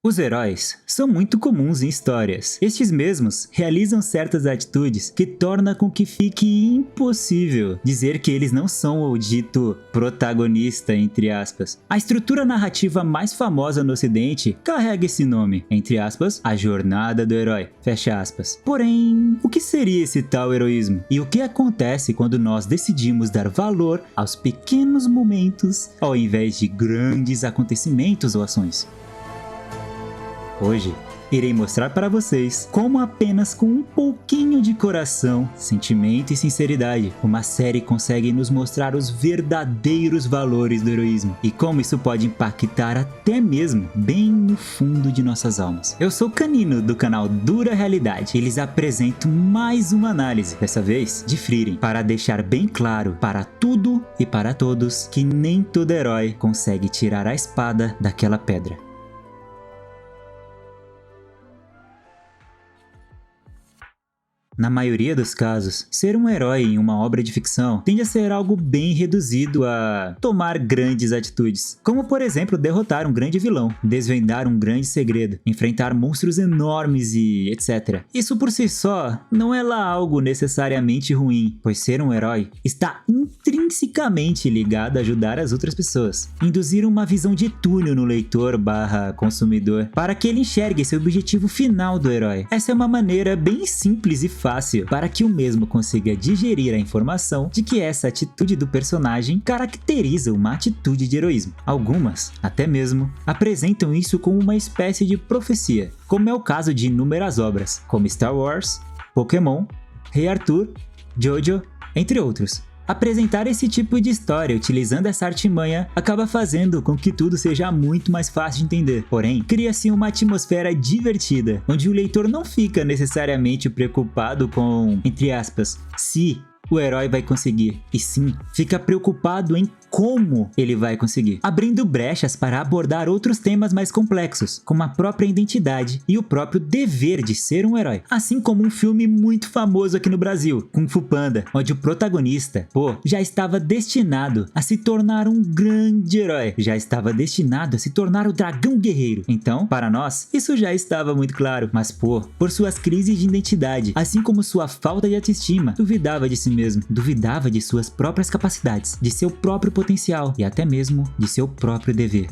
Os heróis são muito comuns em histórias. Estes mesmos realizam certas atitudes que tornam com que fique impossível dizer que eles não são o dito protagonista, entre aspas. A estrutura narrativa mais famosa no ocidente carrega esse nome, entre aspas, a jornada do herói, fecha aspas. Porém, o que seria esse tal heroísmo? E o que acontece quando nós decidimos dar valor aos pequenos momentos ao invés de grandes acontecimentos ou ações? Hoje, irei mostrar para vocês como apenas com um pouquinho de coração, sentimento e sinceridade, uma série consegue nos mostrar os verdadeiros valores do heroísmo e como isso pode impactar até mesmo bem no fundo de nossas almas. Eu sou Canino do canal Dura Realidade e lhes apresento mais uma análise, dessa vez de Frieren, para deixar bem claro para tudo e para todos que nem todo herói consegue tirar a espada daquela pedra. Na maioria dos casos, ser um herói em uma obra de ficção tende a ser algo bem reduzido a tomar grandes atitudes, como por exemplo derrotar um grande vilão, desvendar um grande segredo, enfrentar monstros enormes e etc. Isso por si só não é lá algo necessariamente ruim, pois ser um herói está intrinsecamente ligado a ajudar as outras pessoas, induzir uma visão de túnel no leitor/consumidor para que ele enxergue esse objetivo final do herói. Essa é uma maneira bem simples e fácil para que o mesmo consiga digerir a informação de que essa atitude do personagem caracteriza uma atitude de heroísmo. Algumas, até mesmo, apresentam isso como uma espécie de profecia, como é o caso de inúmeras obras, como Star Wars, Pokémon, Rei Arthur, Jojo, entre outros. Apresentar esse tipo de história utilizando essa artimanha acaba fazendo com que tudo seja muito mais fácil de entender. Porém, cria-se uma atmosfera divertida, onde o leitor não fica necessariamente preocupado com, entre aspas, se o herói vai conseguir, e sim, fica preocupado em como ele vai conseguir, abrindo brechas para abordar outros temas mais complexos, como a própria identidade e o próprio dever de ser um herói. Assim como um filme muito famoso aqui no Brasil, Kung Fu Panda, onde o protagonista, Po, já estava destinado a se tornar um grande herói, já estava destinado a se tornar o dragão guerreiro. Então, para nós, isso já estava muito claro, mas Po, por suas crises de identidade, assim como sua falta de autoestima, duvidava de si mesmo, duvidava de suas próprias capacidades, de seu próprio potencial e até mesmo de seu próprio dever.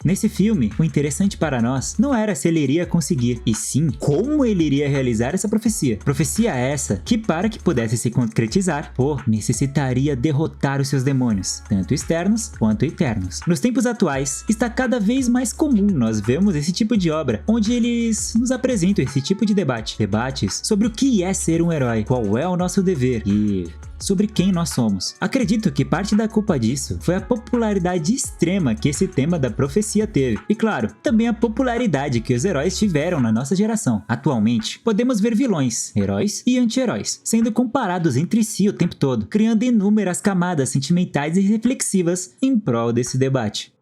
Nesse filme, o interessante para nós não era se ele iria conseguir, e sim como ele iria realizar essa profecia. Profecia essa que, para que pudesse se concretizar, Po necessitaria derrotar os seus demônios, tanto externos quanto internos. Nos tempos atuais, está cada vez mais comum nós vermos esse tipo de obra, onde eles nos apresentam esse tipo de debate. Debates sobre o que é ser um herói, qual é o nosso dever e sobre quem nós somos. Acredito que parte da culpa disso foi a popularidade extrema que esse tema da profecia teve. E claro, também a popularidade que os heróis tiveram na nossa geração. Atualmente, podemos ver vilões, heróis e anti-heróis, sendo comparados entre si o tempo todo, criando inúmeras camadas sentimentais e reflexivas em prol desse debate.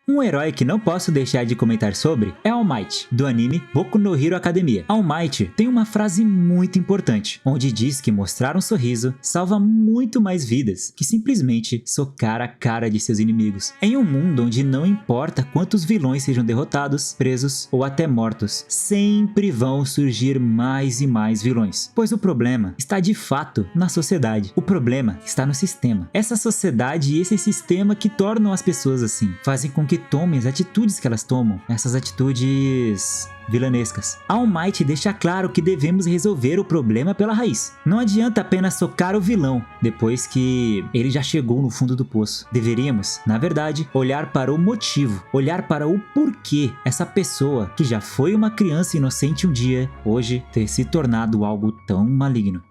Um herói que não posso deixar de comentar sobre é All Might, do anime Boku no Hero Academia. All Might tem uma frase muito importante, onde diz que mostrar um sorriso salva muito mais vidas que simplesmente socar a cara de seus inimigos. Em um mundo onde não importa quantos vilões sejam derrotados, presos ou até mortos, sempre vão surgir mais e mais vilões, pois o problema está de fato na sociedade. O problema está no sistema. Essa sociedade e esse sistema que tornam as pessoas assim, fazem com que tomem as atitudes que elas tomam, essas atitudes vilanescas. All Might deixa claro que devemos resolver o problema pela raiz. Não adianta apenas socar o vilão depois que ele já chegou no fundo do poço. Deveríamos, na verdade, olhar para o motivo, olhar para o porquê essa pessoa, que já foi uma criança inocente um dia, hoje ter se tornado algo tão maligno.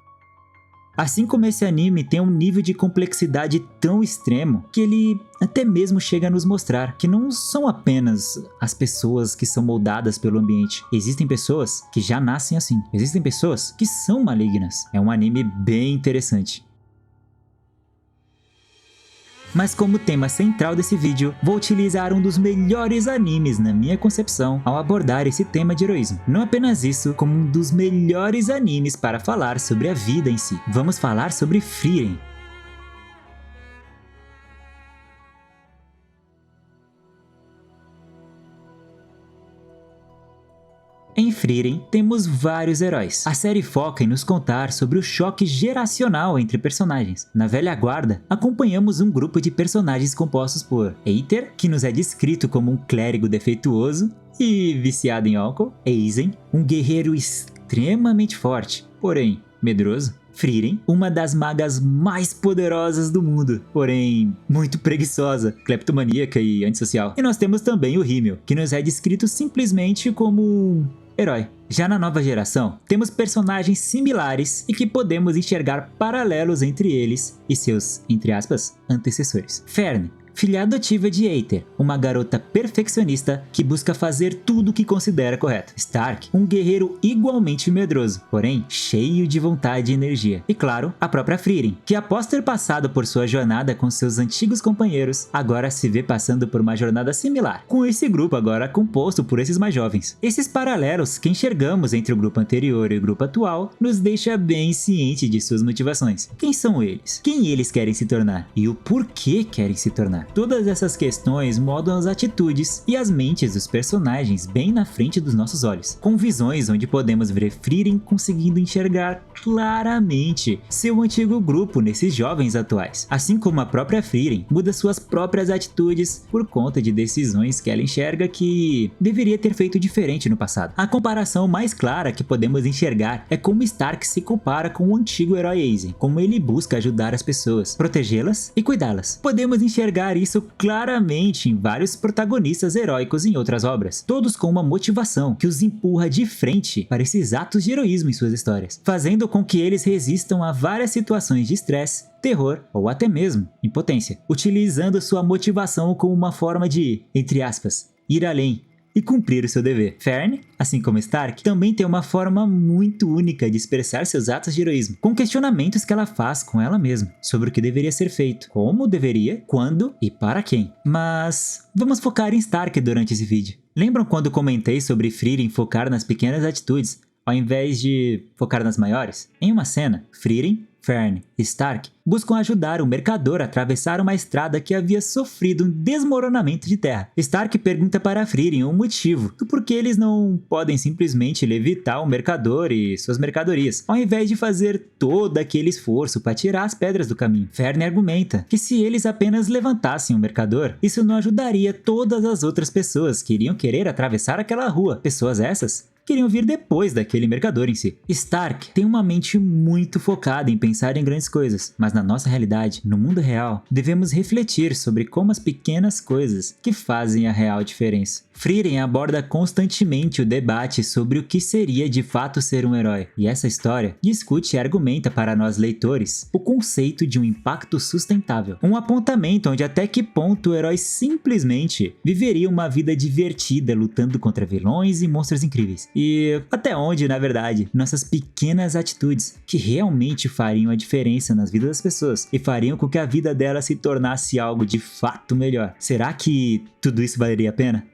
Assim como esse anime tem um nível de complexidade tão extremo que ele até mesmo chega a nos mostrar que não são apenas as pessoas que são moldadas pelo ambiente. Existem pessoas que já nascem assim. Existem pessoas que são malignas. É um anime bem interessante. Mas como tema central desse vídeo, vou utilizar um dos melhores animes na minha concepção ao abordar esse tema de heroísmo. Não apenas isso, como um dos melhores animes para falar sobre a vida em si. Vamos falar sobre Frieren. Em Frieren, temos vários heróis. A série foca em nos contar sobre o choque geracional entre personagens. Na velha guarda, acompanhamos um grupo de personagens compostos por Aether, que nos é descrito como um clérigo defeituoso e viciado em álcool, Aizen, um guerreiro extremamente forte, porém medroso, Frieren, uma das magas mais poderosas do mundo, porém muito preguiçosa, cleptomaníaca e antissocial. E nós temos também o Himmel, que nos é descrito simplesmente como um herói. Já na nova geração, temos personagens similares e que podemos enxergar paralelos entre eles e seus, entre aspas, antecessores. Fern, filha adotiva de Aether, uma garota perfeccionista que busca fazer tudo o que considera correto. Stark, um guerreiro igualmente medroso, porém cheio de vontade e energia. E claro, a própria Frieren, que após ter passado por sua jornada com seus antigos companheiros, agora se vê passando por uma jornada similar, com esse grupo agora composto por esses mais jovens. Esses paralelos que enxergamos entre o grupo anterior e o grupo atual nos deixa bem ciente de suas motivações. Quem são eles? Quem eles querem se tornar? E o porquê querem se tornar? Todas essas questões moldam as atitudes e as mentes dos personagens bem na frente dos nossos olhos, com visões onde podemos ver Frieren conseguindo enxergar claramente seu antigo grupo nesses jovens atuais, assim como a própria Frieren muda suas próprias atitudes por conta de decisões que ela enxerga que deveria ter feito diferente no passado. A comparação mais clara que podemos enxergar é como Stark se compara com o antigo herói Aizen, como ele busca ajudar as pessoas, protegê-las e cuidá-las. Podemos enxergar isso claramente em vários protagonistas heróicos em outras obras, todos com uma motivação que os empurra de frente para esses atos de heroísmo em suas histórias, fazendo com que eles resistam a várias situações de estresse, terror ou até mesmo impotência, utilizando sua motivação como uma forma de, entre aspas, ir além e cumprir o seu dever. Fern, assim como Stark, também tem uma forma muito única de expressar seus atos de heroísmo, com questionamentos que ela faz com ela mesma sobre o que deveria ser feito, como deveria, quando e para quem. Mas vamos focar em Stark durante esse vídeo. Lembram quando comentei sobre Frieren focar nas pequenas atitudes ao invés de focar nas maiores? Em uma cena, Frieren, Fern e Stark buscam ajudar o mercador a atravessar uma estrada que havia sofrido um desmoronamento de terra. Stark pergunta para Frieren o motivo do porquê eles não podem simplesmente levitar o mercador e suas mercadorias, ao invés de fazer todo aquele esforço para tirar as pedras do caminho. Fern argumenta que se eles apenas levantassem o mercador, isso não ajudaria todas as outras pessoas que iriam querer atravessar aquela rua. Pessoas essas queriam vir depois daquele mercador em si. Stark tem uma mente muito focada em pensar em grandes coisas, mas na nossa realidade, no mundo real, devemos refletir sobre como as pequenas coisas que fazem a real diferença. Frieren aborda constantemente o debate sobre o que seria de fato ser um herói, e essa história discute e argumenta para nós leitores o conceito de um impacto sustentável, um apontamento onde até que ponto o herói simplesmente viveria uma vida divertida lutando contra vilões e monstros incríveis, e até onde, na verdade, nossas pequenas atitudes que realmente fariam a diferença nas vidas das pessoas e fariam com que a vida delas se tornasse algo de fato melhor. Será que tudo isso valeria a pena?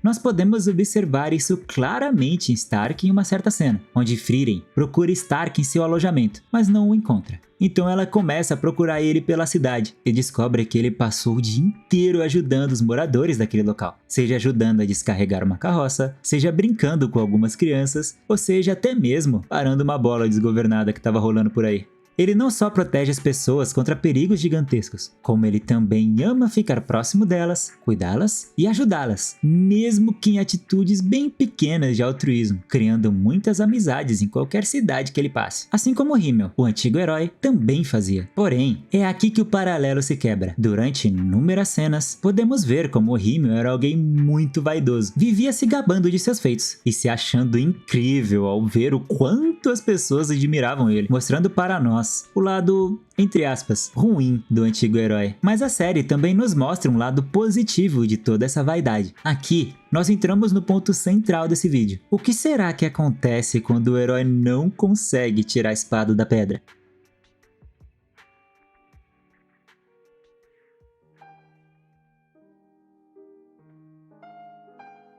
Nós podemos observar isso claramente em Stark em uma certa cena, onde Frieren procura Stark em seu alojamento, mas não o encontra. Então ela começa a procurar ele pela cidade e descobre que ele passou o dia inteiro ajudando os moradores daquele local, seja ajudando a descarregar uma carroça, seja brincando com algumas crianças, ou seja até mesmo parando uma bola desgovernada que estava rolando por aí. Ele não só protege as pessoas contra perigos gigantescos, como ele também ama ficar próximo delas, cuidá-las e ajudá-las, mesmo que em atitudes bem pequenas de altruísmo, criando muitas amizades em qualquer cidade que ele passe. Assim como Himmel, o antigo herói, também fazia. Porém, é aqui que o paralelo se quebra. Durante inúmeras cenas, podemos ver como Himmel era alguém muito vaidoso, vivia se gabando de seus feitos e se achando incrível ao ver o quanto as pessoas admiravam ele, mostrando para nós o lado, entre aspas, ruim do antigo herói. Mas a série também nos mostra um lado positivo de toda essa vaidade. Aqui, nós entramos no ponto central desse vídeo. O que será que acontece quando o herói não consegue tirar a espada da pedra?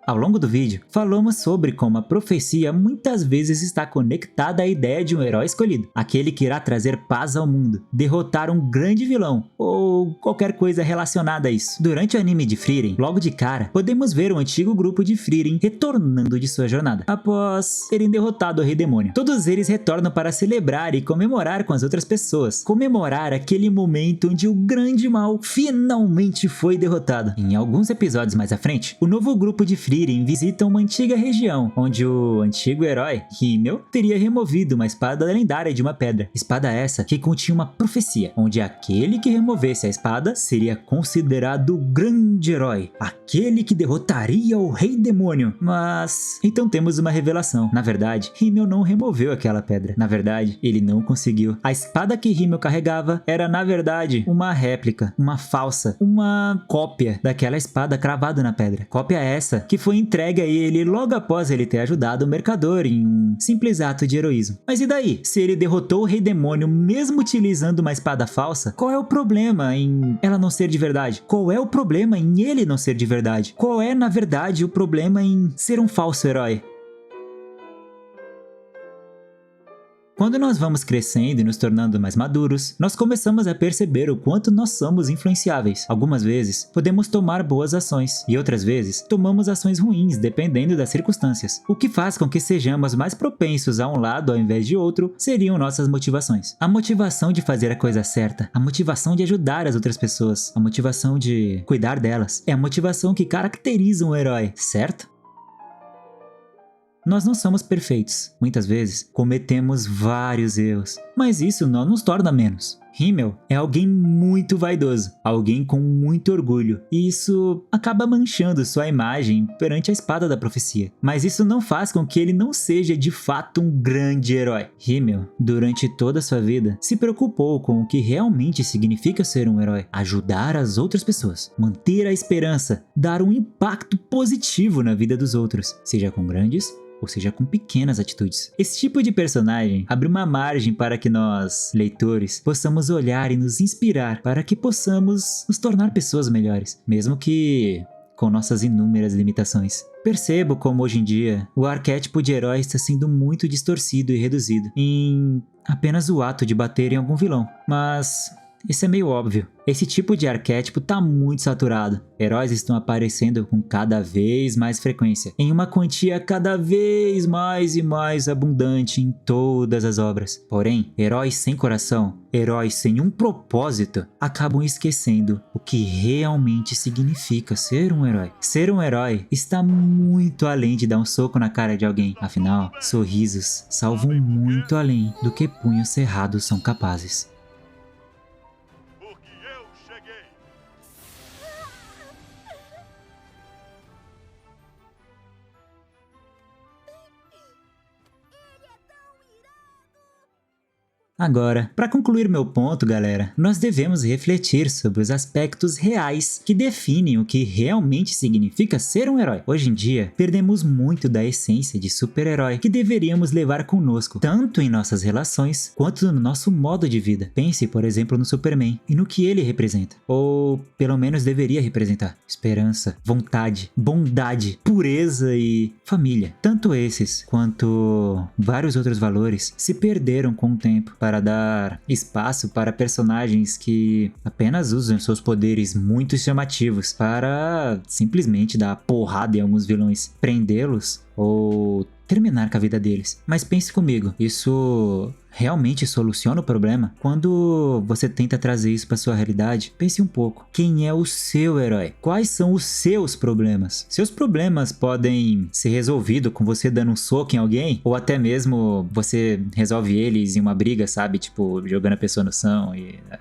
Ao longo do vídeo, falamos sobre como a profecia muitas vezes está conectada à ideia de um herói escolhido, aquele que irá trazer paz ao mundo, derrotar um grande vilão, ou qualquer coisa relacionada a isso. Durante o anime de Frieren, logo de cara, podemos ver o antigo grupo de Frieren retornando de sua jornada, após terem derrotado o Rei Demônio. Todos eles retornam para celebrar e comemorar com as outras pessoas, comemorar aquele momento onde o grande mal finalmente foi derrotado. Em alguns episódios mais à frente, o novo grupo de Frieren visita uma antiga região, onde o antigo herói, Himmel, teria removido uma espada lendária de uma pedra. Espada essa que continha uma profecia, onde aquele que removesse a espada seria considerado o grande herói, aquele que derrotaria o Rei Demônio. Mas então temos uma revelação. Na verdade, Himmel não removeu aquela pedra. Na verdade, ele não conseguiu. A espada que Himmel carregava era, na verdade, uma réplica, uma falsa, uma cópia daquela espada cravada na pedra. Cópia essa que foi entregue a ele logo após ele ter ajudado o mercador em um simples ato de heroísmo. Mas e daí? Se ele derrotou o Rei Demônio mesmo utilizando uma espada falsa, qual é o problema em ela não ser de verdade? Qual é o problema em ele não ser de verdade? Qual é, na verdade, o problema em ser um falso herói? Quando nós vamos crescendo e nos tornando mais maduros, nós começamos a perceber o quanto nós somos influenciáveis. Algumas vezes, podemos tomar boas ações, e outras vezes, tomamos ações ruins, dependendo das circunstâncias. O que faz com que sejamos mais propensos a um lado ao invés de outro, seriam nossas motivações. A motivação de fazer a coisa certa, a motivação de ajudar as outras pessoas, a motivação de cuidar delas, é a motivação que caracteriza um herói, certo? Nós não somos perfeitos. Muitas vezes, cometemos vários erros, mas isso não nos torna menos. Himmel é alguém muito vaidoso, alguém com muito orgulho, e isso acaba manchando sua imagem perante a espada da profecia. Mas isso não faz com que ele não seja de fato um grande herói. Himmel, durante toda a sua vida, se preocupou com o que realmente significa ser um herói: ajudar as outras pessoas, manter a esperança, dar um impacto positivo na vida dos outros, seja com grandes ou seja com pequenas atitudes. Esse tipo de personagem abre uma margem para que nós, leitores, possamos olhar e nos inspirar para que possamos nos tornar pessoas melhores, mesmo que com nossas inúmeras limitações. Percebo como hoje em dia o arquétipo de herói está sendo muito distorcido e reduzido em apenas o ato de bater em algum vilão, mas isso é meio óbvio. Esse tipo de arquétipo tá muito saturado. Heróis estão aparecendo com cada vez mais frequência, em uma quantia cada vez mais e mais abundante em todas as obras. Porém, heróis sem coração, heróis sem um propósito, acabam esquecendo o que realmente significa ser um herói. Ser um herói está muito além de dar um soco na cara de alguém. Afinal, sorrisos salvam muito além do que punhos cerrados são capazes. Agora, para concluir meu ponto, galera, nós devemos refletir sobre os aspectos reais que definem o que realmente significa ser um herói. Hoje em dia, perdemos muito da essência de super-herói que deveríamos levar conosco, tanto em nossas relações quanto no nosso modo de vida. Pense, por exemplo, no Superman e no que ele representa, ou pelo menos deveria representar: esperança, vontade, bondade, pureza e família. Tanto esses quanto vários outros valores se perderam com o tempo para dar espaço para personagens que apenas usam seus poderes muito chamativos para simplesmente dar porrada em alguns vilões, prendê-los ou terminar com a vida deles. Mas pense comigo, isso realmente soluciona o problema? Quando você tenta trazer isso para sua realidade, pense um pouco. Quem é o seu herói? Quais são os seus problemas? Seus problemas podem ser resolvidos com você dando um soco em alguém, ou até mesmo você resolve eles em uma briga, sabe? Tipo, jogando a pessoa no chão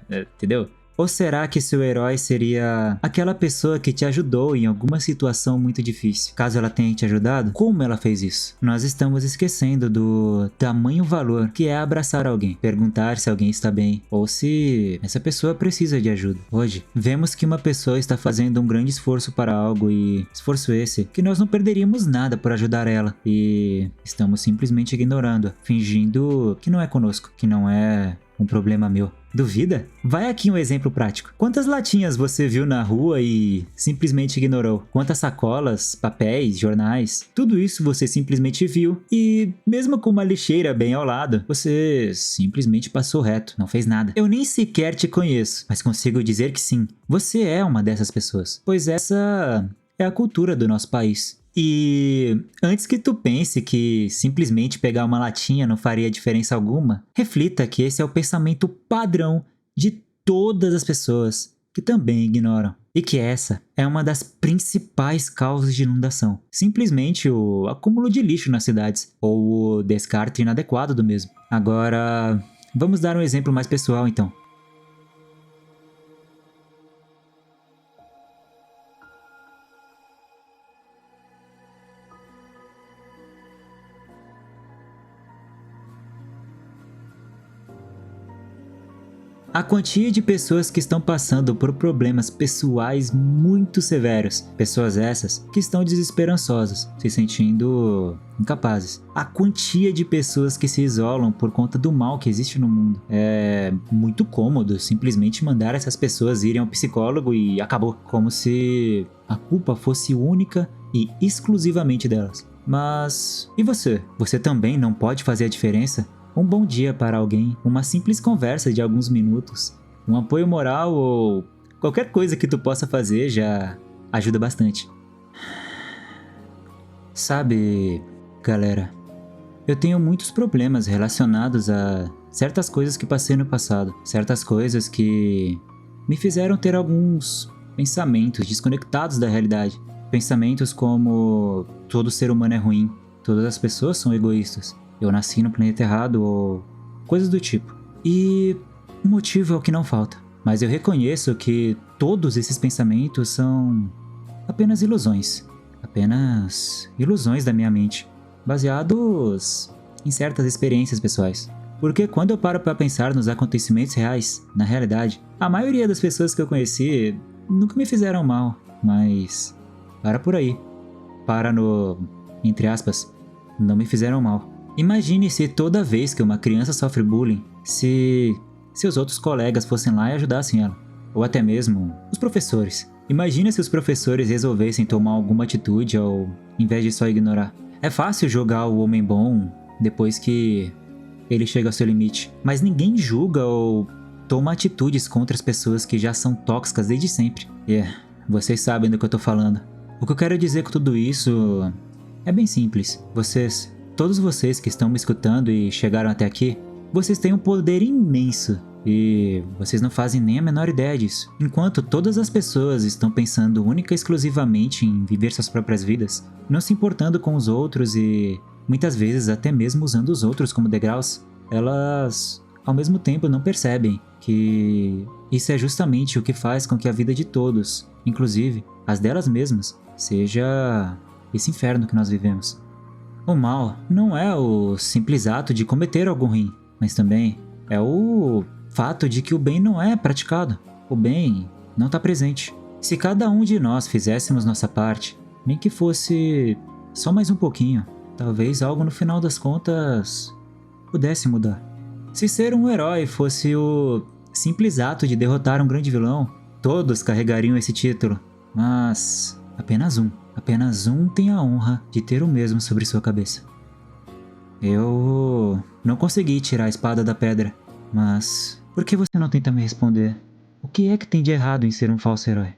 entendeu? Ou será que seu herói seria aquela pessoa que te ajudou em alguma situação muito difícil? Caso ela tenha te ajudado, como ela fez isso? Nós estamos esquecendo do tamanho valor que é abraçar alguém, perguntar se alguém está bem, ou se essa pessoa precisa de ajuda. Hoje, vemos que uma pessoa está fazendo um grande esforço para algo, e esforço esse que nós não perderíamos nada por ajudar ela, e estamos simplesmente ignorando, fingindo que não é conosco, que não é um problema meu. Duvida? Vai aqui um exemplo prático. Quantas latinhas você viu na rua e simplesmente ignorou? Quantas sacolas, papéis, jornais? Tudo isso você simplesmente viu e, mesmo com uma lixeira bem ao lado, você simplesmente passou reto, não fez nada. Eu nem sequer te conheço, mas consigo dizer que sim, você é uma dessas pessoas, pois essa é a cultura do nosso país. E antes que tu pense que simplesmente pegar uma latinha não faria diferença alguma, reflita que esse é o pensamento padrão de todas as pessoas que também ignoram. E que essa é uma das principais causas de inundação. Simplesmente o acúmulo de lixo nas cidades, ou o descarte inadequado do mesmo. Agora, vamos dar um exemplo mais pessoal então. A quantia de pessoas que estão passando por problemas pessoais muito severos, pessoas essas que estão desesperançosas, se sentindo incapazes. A quantia de pessoas que se isolam por conta do mal que existe no mundo. É muito cômodo simplesmente mandar essas pessoas irem ao psicólogo e acabou, como se a culpa fosse única e exclusivamente delas. Mas e você? Você também não pode fazer a diferença? Um bom dia para alguém, uma simples conversa de alguns minutos, um apoio moral ou qualquer coisa que tu possa fazer já ajuda bastante. Sabe, galera, eu tenho muitos problemas relacionados a certas coisas que passei no passado, certas coisas que me fizeram ter alguns pensamentos desconectados da realidade. Pensamentos como todo ser humano é ruim, todas as pessoas são egoístas. Eu nasci no planeta errado ou coisas do tipo. E o motivo é o que não falta. Mas eu reconheço que todos esses pensamentos são apenas ilusões. Apenas ilusões da minha mente, baseados em certas experiências pessoais. Porque quando eu paro para pensar nos acontecimentos reais, na realidade, a maioria das pessoas que eu conheci nunca me fizeram mal, mas para por aí. Para no, entre aspas, não me fizeram mal. Imagine se toda vez que uma criança sofre bullying, se seus outros colegas fossem lá e ajudassem ela. Ou até mesmo os professores. Imagina se os professores resolvessem tomar alguma atitude ao invés de só ignorar. É fácil julgar o homem bom depois que ele chega ao seu limite, mas ninguém julga ou toma atitudes contra as pessoas que já são tóxicas desde sempre. Vocês sabem do que eu tô falando. O que eu quero dizer com tudo isso é bem simples. Todos vocês que estão me escutando e chegaram até aqui, vocês têm um poder imenso e vocês não fazem nem a menor ideia disso. Enquanto todas as pessoas estão pensando única e exclusivamente em viver suas próprias vidas, não se importando com os outros e muitas vezes até mesmo usando os outros como degraus, elas ao mesmo tempo não percebem que isso é justamente o que faz com que a vida de todos, inclusive as delas mesmas, seja esse inferno que nós vivemos. O mal não é o simples ato de cometer algo ruim, mas também é o fato de que o bem não é praticado. O bem não está presente. Se cada um de nós fizéssemos nossa parte, nem que fosse só mais um pouquinho, talvez algo no final das contas pudesse mudar. Se ser um herói fosse o simples ato de derrotar um grande vilão, todos carregariam esse título, mas apenas um tem a honra de ter o mesmo sobre sua cabeça. Eu não consegui tirar a espada da pedra, mas por que você não tenta me responder? O que é que tem de errado em ser um falso herói?